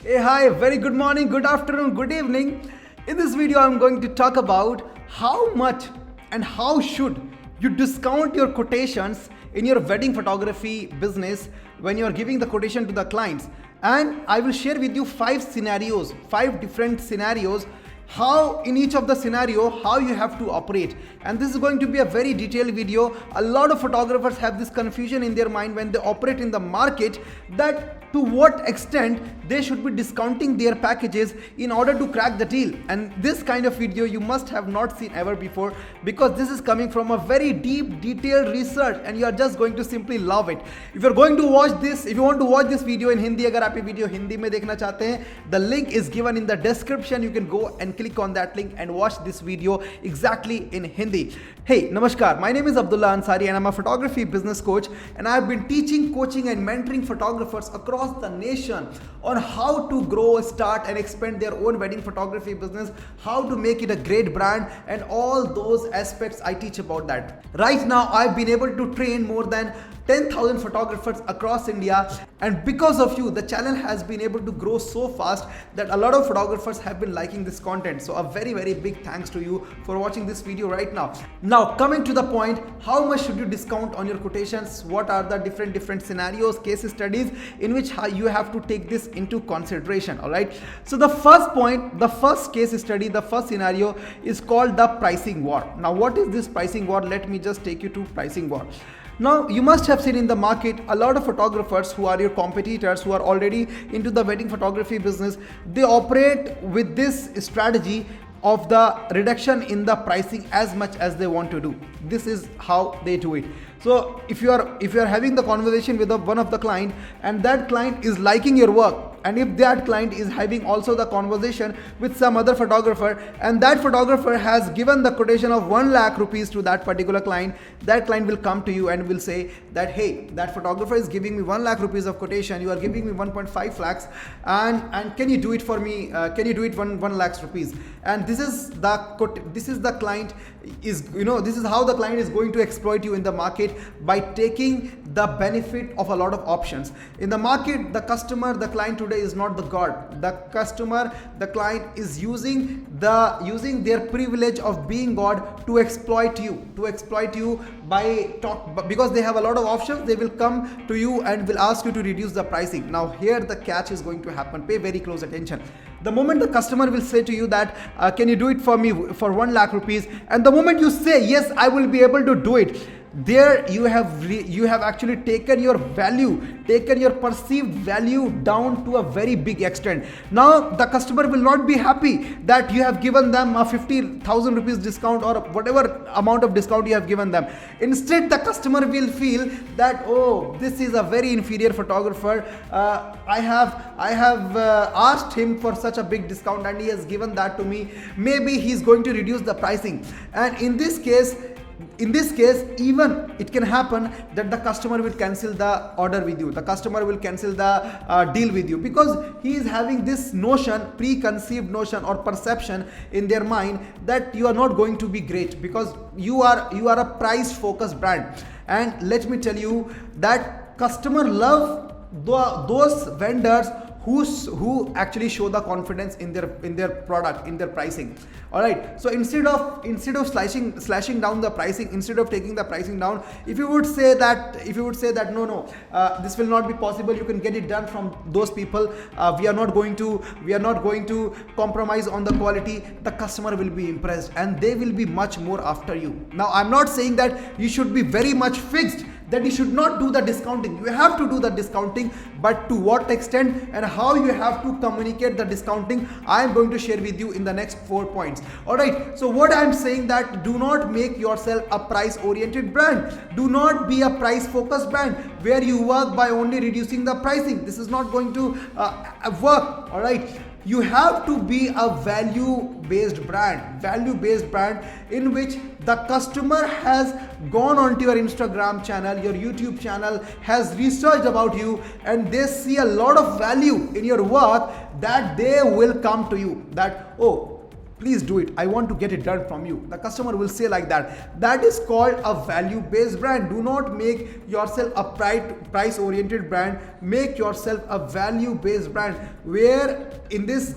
Hey, hi, very good morning, good afternoon, good evening. In this video, I'm going to talk about how much and how should you discount your quotations in your wedding photography business when you are giving the quotation to the clients. And I will share with you five different scenarios, how in each of the scenario how you have to operate. And this is going to be a very detailed video. A lot of photographers have this confusion in their mind when they operate in the market, that to what extent they should be discounting their packages in order to crack the deal. And this kind of video you must have not seen ever before, because this is coming from a very deep detailed research and you are just going to simply love it. If you want to watch this video in Hindi, agar aap ye video Hindi mein dekhna chahte hain, the link is given in the description. You can go and click on that link and watch this video exactly in Hindi. Hey, namaskar. My name is Abdullah Ansari and I'm a photography business coach, and I've been teaching, coaching and mentoring photographers across the nation on how to grow, start and expand their own wedding photography business, how to make it a great brand, and all those aspects I teach about that. Right now, I've been able to train more than 10,000 photographers across India, and because of you, the channel has been able to grow so fast that a lot of photographers have been liking this content. So a very, very big thanks to you for watching this video right now. Now, coming to the point, how much should you discount on your quotations? What are the different scenarios, case studies in which you have to take this into consideration? All right. So the first point, the first case study, the first scenario is called the pricing war. Now, what is this pricing war? Let me just take you to pricing war. Now, you must have seen in the market a lot of photographers who are your competitors, who are already into the wedding photography business. They operate with this strategy of the reduction in the pricing as much as they want to do. This is how they do it. So if you are having the conversation with one of the client, and that client is liking your work, and if that client is having also the conversation with some other photographer, and that photographer has given the quotation of 1 lakh rupees to that particular client, that client will come to you and will say that, hey, that photographer is giving me 1 lakh rupees of quotation, you are giving me 1.5 lakhs, and can you do it for me? Can you do it 1 lakhs rupees? And this is the client is, this is how the client is going to exploit you in the market, by taking the benefit of a lot of options in the market. The customer, the client today is not the god. The customer, the client is using their privilege of being god to exploit you because they have a lot of options. They will come to you and will ask you to reduce the pricing. Now here the catch is going to happen. Pay very close attention. The moment the customer will say to you that can you do it for me for 1 lakh rupees, and the moment you say yes, I will be able to do it, there you have actually taken your perceived value down to a very big extent. Now the customer will not be happy that you have given them a 50,000 rupees discount or whatever amount of discount you have given them. Instead, the customer will feel that, oh, this is a very inferior photographer. I have asked him for such a big discount and he has given that to me. Maybe he's going to reduce the pricing. And in this case, even it can happen that the customer will cancel the order with you. The customer will cancel the deal with you, because he is having this notion, preconceived notion or perception in their mind that you are not going to be great, because you are a price focused brand. And let me tell you that customer love those vendors who actually show the confidence in their product, in their pricing. All right. So instead of slashing down the pricing, instead of taking the pricing down, if you would say that no, this will not be possible, you can get it done from those people, we are not going to compromise on the quality, the customer will be impressed and they will be much more after you. Now, I'm not saying that you should be very much fixed, that you should not do the discounting. You have to do the discounting, but to what extent and how you have to communicate the discounting, I am going to share with you in the next 4 points. All right. So what I'm saying, that do not make yourself a price oriented brand. Do not be a price focused brand where you work by only reducing the pricing. This is not going to work. All right. You have to be a value-based brand in which the customer has gone onto your Instagram channel, your YouTube channel, has researched about you, and they see a lot of value in your work, that they will come to you. That, oh, please do it, I want to get it done from you. The customer will say like that. That is called a value based brand. Do not make yourself a price oriented brand. Make yourself a value based brand, where in this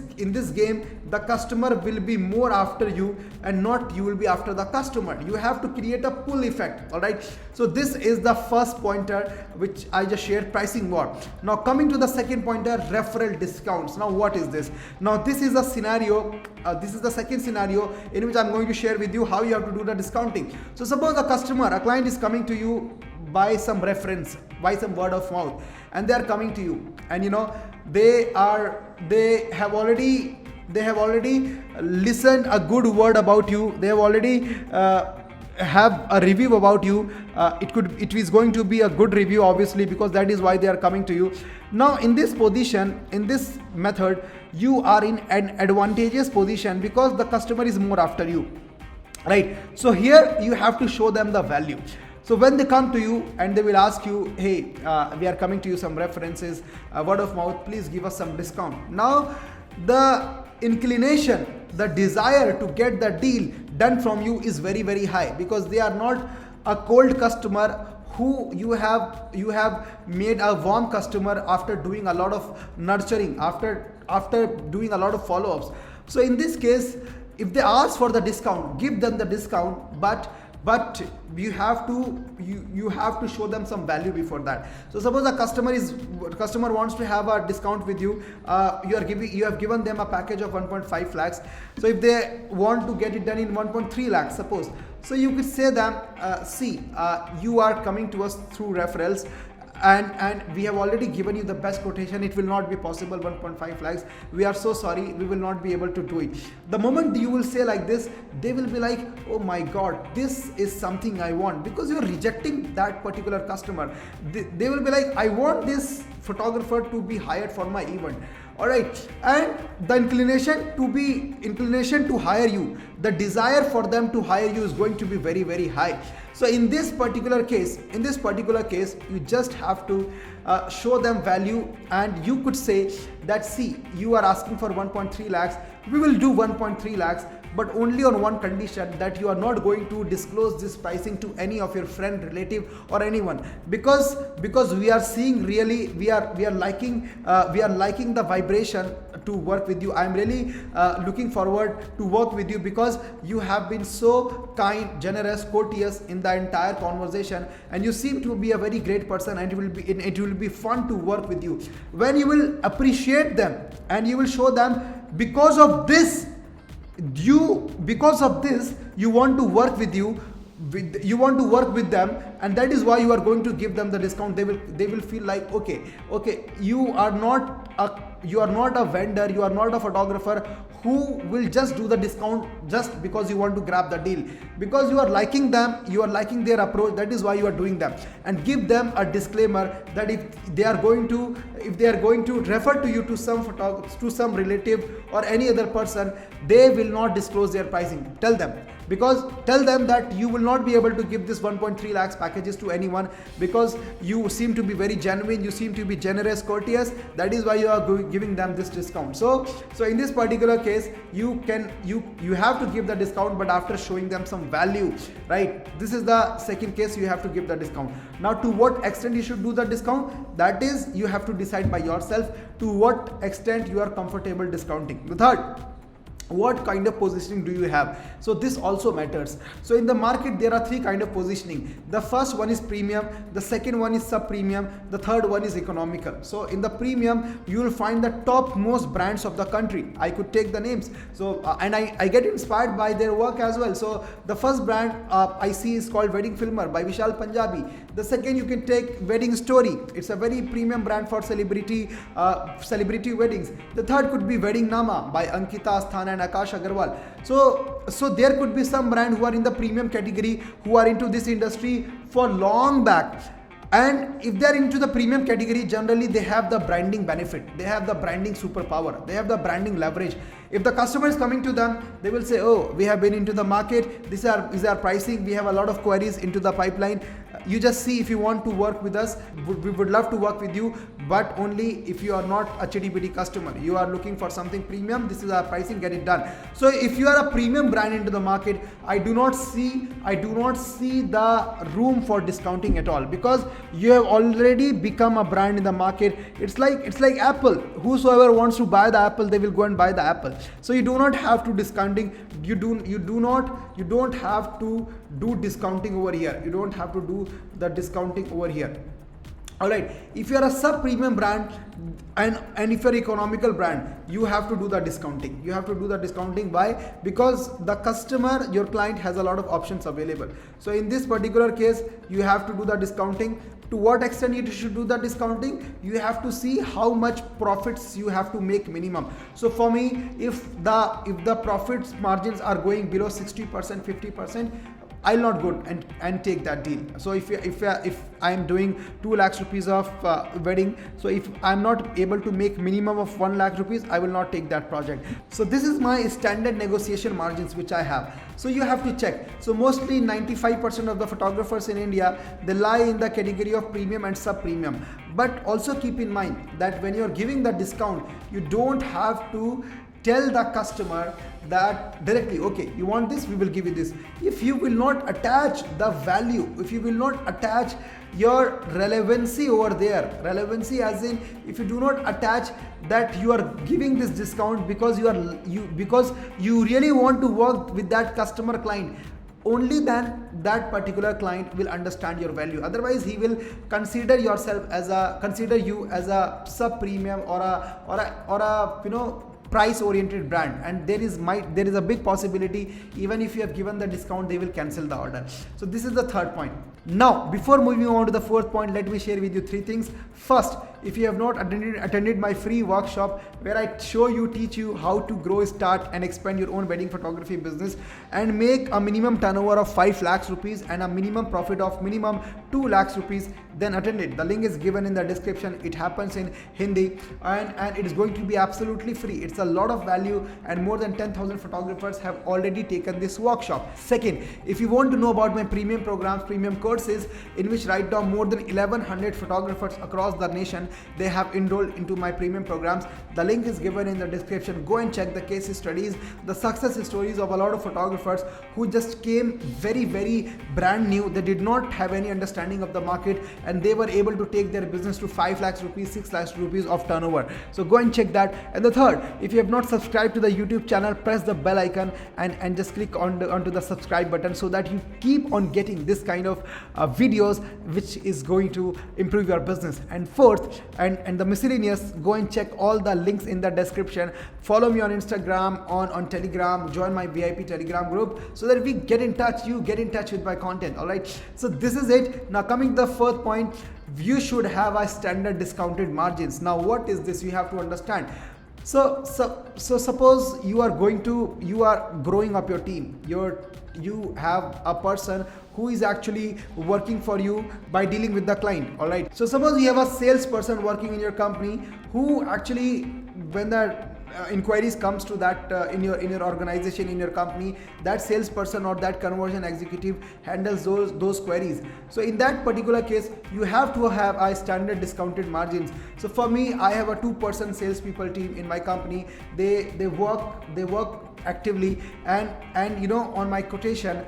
game the customer will be more after you and not you will be after the customer. You have to create a pull effect. All right, so this is the first pointer which I just shared, pricing war. Now coming to the second pointer, referral discounts. Now what is this? Now this is a scenario, this is the second scenario in which I'm going to share with you how you have to do the discounting. So suppose a client is coming to you by some reference, by some word of mouth, and they are coming to you, and they have already listened a good word about you. They have already have a review about you. It is going to be a good review, obviously, because that is why they are coming to you. Now in this position, in this method, you are in an advantageous position because the customer is more after you, right? So here you have to show them the value. So when they come to you and they will ask you, hey, we are coming to you some references, word of mouth, please give us some discount. Now the inclination, the desire to get the deal done from you is very, very high, because they are not a cold customer who you have made a warm customer after doing a lot of nurturing, after doing a lot of follow-ups. So in this case, if they ask for the discount, give them the discount, but you have to show them some value before that. So suppose a customer wants to have a discount with you. You have given them a package of 1.5 lakhs. So if they want to get it done in 1.3 lakhs, suppose, so you could say them, you are coming to us through referrals, and we have already given you the best quotation. It will not be possible 1.5 lakhs. We are so sorry, we will not be able to do it. The moment you will say like this, they will be like, oh my god, this is something I want, because you are rejecting that particular customer. They will be like, I want this photographer to be hired for my event. All right, and the inclination to hire you, the desire for them to hire you is going to be very, very high. So in this particular case, you just have to show them value, and you could say that, see, you are asking for 1.3 lakhs, we will do 1.3 lakhs, but only on one condition, that you are not going to disclose this pricing to any of your friend, relative, or anyone, because we are seeing really, we are liking the vibration to work with you. I am really looking forward to work with you, because you have been so kind, generous, courteous in the entire conversation, and you seem to be a very great person, and it will be fun to work with you. When you will appreciate them and you will show them, because of this you want to work with them, and that is why you are going to give them the discount. They will feel like, okay, you are not a vendor, you are not a photographer who will just do the discount just because you want to grab the deal, because you are liking them, you are liking their approach. That is why you are doing them. And give them a disclaimer that if they are going to refer to you to some relative or any other person, they will not disclose their pricing. Tell them that you will not be able to give this 1.3 lakhs packages to anyone, because you seem to be very genuine, you seem to be generous, courteous. That is why you are giving them this discount. So in this particular case, you have to give the discount, but after showing them some value, right? This is the second case, you have to give the discount. Now to what extent you should do the discount, that is, you have to decide by yourself to what extent you are comfortable discounting. The third, what kind of positioning do you have? So this also matters. So in the market, there are three kinds of positioning. The first one is premium, the second one is sub-premium, the third one is economical. So in the premium, you will find the top most brands of the country. I could take the names. So and I get inspired by their work as well. So the first brand I see is called Wedding Filmer by Vishal Punjabi. The second, you can take Wedding Story. It's a very premium brand for celebrity weddings. The third could be Wedding Nama by Ankita Asthana and Akash Agarwal. So there could be some brand who are in the premium category, who are into this industry for long back. And if they are into the premium category, generally they have the branding benefit, they have the branding superpower, they have the branding leverage. If the customer is coming to them, they will say, oh, we have been into the market, this is our pricing, we have a lot of queries into the pipeline, You just see if you want to work with us. We would love to work with you, but only if you are not a chitty-bitty customer. You are looking for something premium. This is our pricing. Get it done. So if you are a premium brand into the market, I do not see the room for discounting at all, because you have already become a brand in the market. It's like Apple. Whosoever wants to buy the Apple, they will go and buy the Apple. So you do not have to discounting. You don't have to do discounting over here. You don't have to do the discounting over here. Alright, if you are a sub-premium brand and if you're economical brand, you have to do the discounting. You have to do the discounting. Why? Because the customer, your client, has a lot of options available. So in this particular case, you have to do the discounting. To what extent you should do the discounting? You have to see how much profits you have to make minimum. So for me, if the profits margins are going below 60%, 50%, I'll not go and take that deal. So if I am doing 2 lakhs rupees of wedding, so if I'm not able to make minimum of 1 lakh rupees, I will not take that project. So this is my standard negotiation margins which I have. So you have to check. So mostly 95% of the photographers in India, they lie in the category of premium and sub-premium. But also keep in mind that when you're giving the discount, you don't have to tell the customer that directly, okay, you want this, we will give you this. If you will not attach the value, if you will not attach your relevancy over there, relevancy as in, if you do not attach that you are giving this discount because you really want to work with that customer client, only then that particular client will understand your value. Otherwise, he will consider you as a sub premium or a price oriented brand, and there is a big possibility even if you have given the discount, they will cancel the order. So this is the third point. Now before moving on to the fourth point, let me share with you 3 things. First, if you have not attended my free workshop where I teach you how to grow, start and expand your own wedding photography business and make a minimum turnover of 5 lakhs rupees and a minimum profit of minimum 2 lakhs rupees, then attend it. The link is given in the description. It happens in Hindi and it is going to be absolutely free. It's a lot of value and more than 10,000 photographers have already taken this workshop. Second, if you want to know about my premium programs, premium courses in which right now more than 1100 photographers across the nation, they have enrolled into my premium programs. The link is given in the description. Go and check the case studies, the success stories of a lot of photographers who just came very, very brand new. They did not have any understanding of the market and they were able to take their business to 5 lakhs rupees, 6 lakhs rupees of turnover. So go and check that. And the third, if you have not subscribed to the YouTube channel, press the bell icon and just click onto the subscribe button so that you keep on getting this kind of videos which is going to improve your business. And fourth, and the miscellaneous, go and check all the links in the description. Follow me on Instagram, on Telegram, join my VIP Telegram group so that we get in touch, you get in touch with my content. All right, so this is it. Now coming to the fourth point, you should have a standard discounted margins. Now what is this? You have to understand. So suppose you are growing up your team. You have a person who is actually working for you by dealing with the client. All right, so suppose you have a salesperson working in your company who actually, when the inquiries comes to that in your organization, in your company, that salesperson or that conversion executive handles those queries. So in that particular case, you have to have a standard discounted margins. So for me, I have a 2-person salespeople team in my company. They work actively and on my quotation,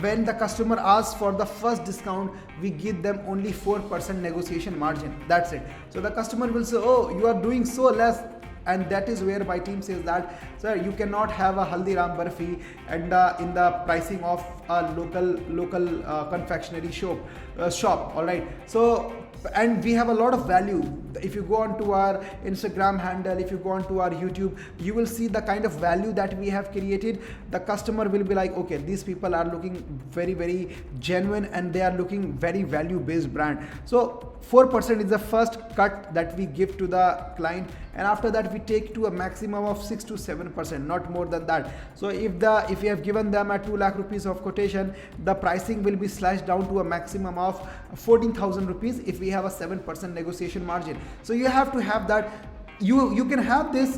when the customer asks for the first discount, we give them only 4% negotiation margin. That's it. So the customer will say, oh, you are doing so less. And that is where my team says that, sir, you cannot have a Haldiram Barfi and in the pricing of a local confectionery shop. All right. So, and we have a lot of value. If you go onto our Instagram handle, if you go onto our YouTube, you will see the kind of value that we have created. The customer will be like, okay, these people are looking very, very genuine and they are looking very value based brand. So 4% is the first cut that we give to the client, and after that we take to a maximum of 6 to 7%, not more than that. So if you have given them a 2 lakh rupees of quotation, the pricing will be slashed down to a maximum of 14,000 rupees if we have a 7% negotiation margin. So you have to have that you can have this,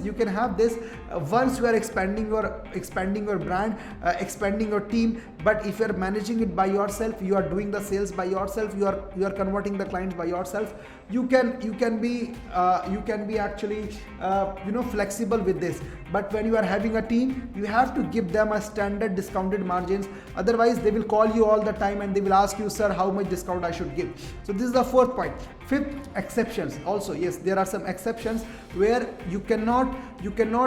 once you are expanding your brand, expanding your team. But if you are managing it by yourself, you are doing the sales by yourself, you are converting the clients by yourself, you can be actually flexible with this. But when you are having a team, you have to give them a standard discounted margins, otherwise they will call you all the time and they will ask you, sir, how much discount I should give. So this is the fourth point. Fifth, exceptions. Also, yes, there are some exceptions where you cannot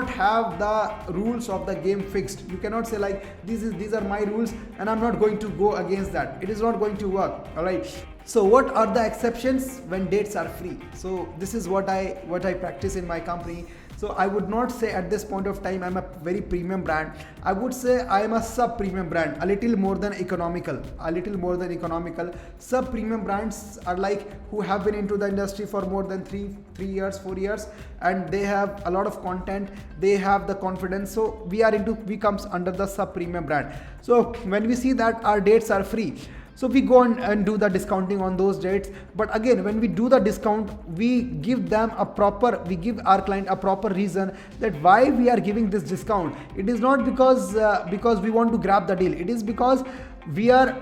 have the rules of the game fixed. You cannot say like, these are my rules and I'm not going to go against that. It is not going to work. All right. So what are the exceptions when dates are free? So this is what I practice in my company. So I would not say at this point of time I'm a very premium brand. I would say I am a sub-premium brand, a little more than economical. Sub-premium brands are like who have been into the industry for more than 3 years, 4 years, and they have a lot of content. They have the confidence. So we comes under the sub-premium brand. So when we see that our dates are free, so we go and do the discounting on those dates. But again, when we do the discount, we give our client a proper reason that why we are giving this discount. It is not because we want to grab the deal. It is because we are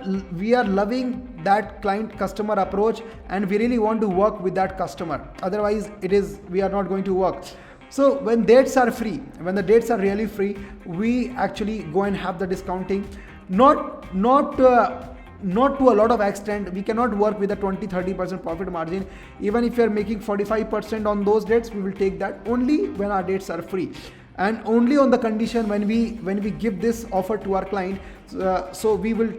loving that client customer approach and we really want to work with that customer. Otherwise, we are not going to work. So when dates are free, when the dates are really free, we actually go and have the discounting. Not to a lot of extent. We cannot work with a 20-30% profit margin. Even if you are making 45% on those dates, we will take that only when our dates are free, and only on the condition when we give this offer to our client. So we will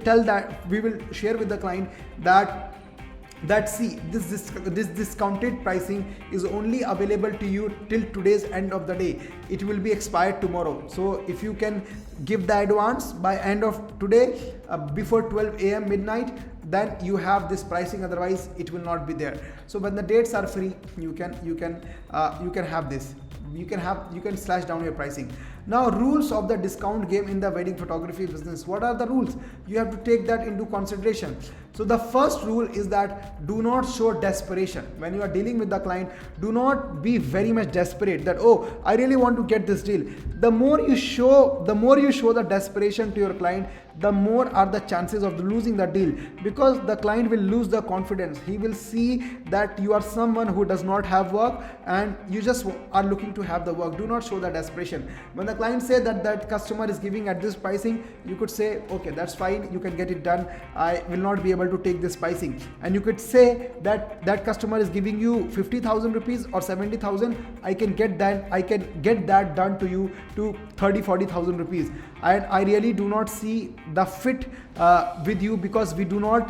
share with the client that see, this discounted pricing is only available to you till today's end of the day. It will be expired tomorrow. So if you can give the advance by end of today, before 12 a.m. midnight, then you have this pricing. Otherwise, it will not be there. So when the dates are free, you can have this. You can slash down your pricing. Now, rules of the discount game in the wedding photography business. What are the rules? You have to take that into consideration. So the first rule is that do not show desperation. When you are dealing with the client, do not be very much desperate that, oh, I really want to get this deal. The more you show the desperation to your client, the more are the chances of losing the deal, because the client will lose the confidence. He will see that you are someone who does not have work and you just are looking to have the work. Do not show the desperation. When the client say that customer is giving at this pricing, you could say, okay, that's fine, you can get it done. I will not be able to take this pricing. And you could say that customer is giving you 50,000 rupees or 70,000. I can get that done to you to 30-40,000 rupees. And I really do not see the fit with you, because we do not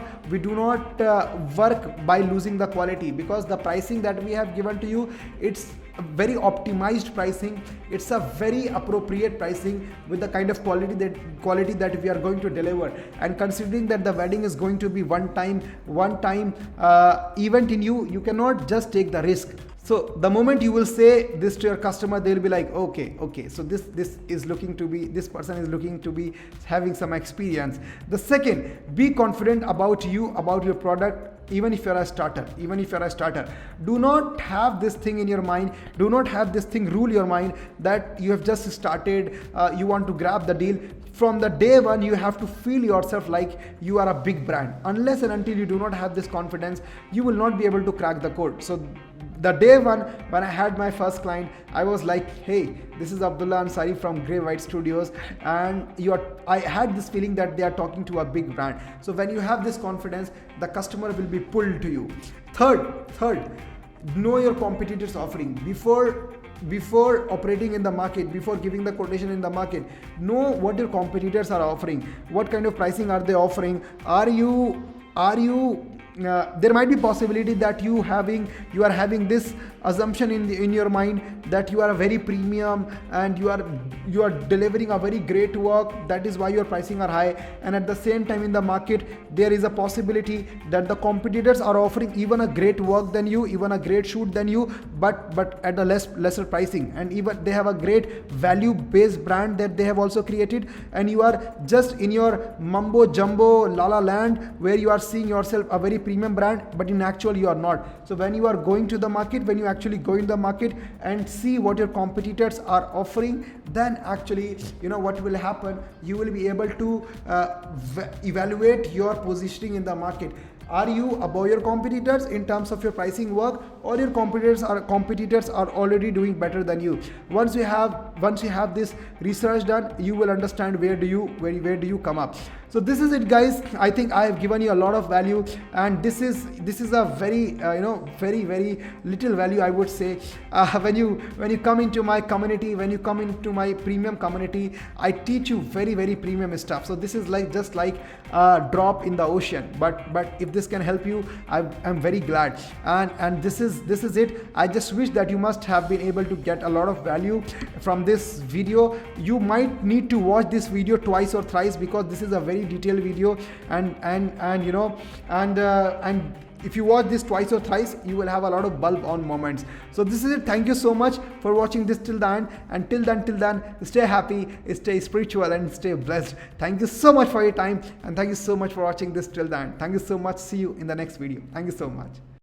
work by losing the quality, because the pricing that we have given to you, it's a very optimized pricing. It's a very appropriate pricing with the kind of quality that we are going to deliver. And considering that the wedding is going to be one time event in you cannot just take the risk. So the moment you will say this to your customer, they'll be like, okay, so this person is looking to be having some experience. The second, be confident about your product. Even if you're a starter, do not have this thing in your mind. Do not have this thing rule your mind that you have just started, you want to grab the deal. From the day one, you have to feel yourself like you are a big brand. Unless and until you do not have this confidence, you will not be able to crack the code. So the day one, when I had my first client, I was like, hey, this is Abdullah Ansari from Grey White Studios, and I had this feeling that they are talking to a big brand. So when you have this confidence, the customer will be pulled to you. Third, know your competitors' offering. Before operating in the market, before giving the quotation in the market, know what your competitors are offering. What kind of pricing are they offering? There might be possibility that you are having this assumption in your mind that you are a very premium and you are delivering a very great work. That is why your pricing are high. And at the same time, in the market, there is a possibility that the competitors are offering even a great work than you, even a great shoot than you, but at a lesser pricing. And even they have a great value-based brand that they have also created, and you are just in your mumbo jumbo la la land where you are seeing yourself a very premium brand, but in actual you are not. So when you are going to the market, when you actually go in the market and see what your competitors are offering, then actually what will happen, you will be able to evaluate your positioning in the market. Are you above your competitors in terms of your pricing work, or your competitors are already doing better than you? Once you have this research done, you will understand where do you come up. So this is it, guys. I think I have given you a lot of value, and this is a very very little value, I would say. When you come into my community, when you come into my premium community, I teach you very very premium stuff. So this is just like a drop in the ocean, but if this can help you, I'm very glad. And this is it. I just wish that you must have been able to get a lot of value from this video. You might need to watch this video twice or thrice, because this is a very detailed video, and if you watch this twice or thrice, you will have a lot of bulb on moments. So this is it. Thank you so much for watching this till the end, and till then, stay happy, stay spiritual, and stay blessed. Thank you so much for your time, and thank you so much for watching this till the end. Thank you so much. See you in the next video. Thank you so much.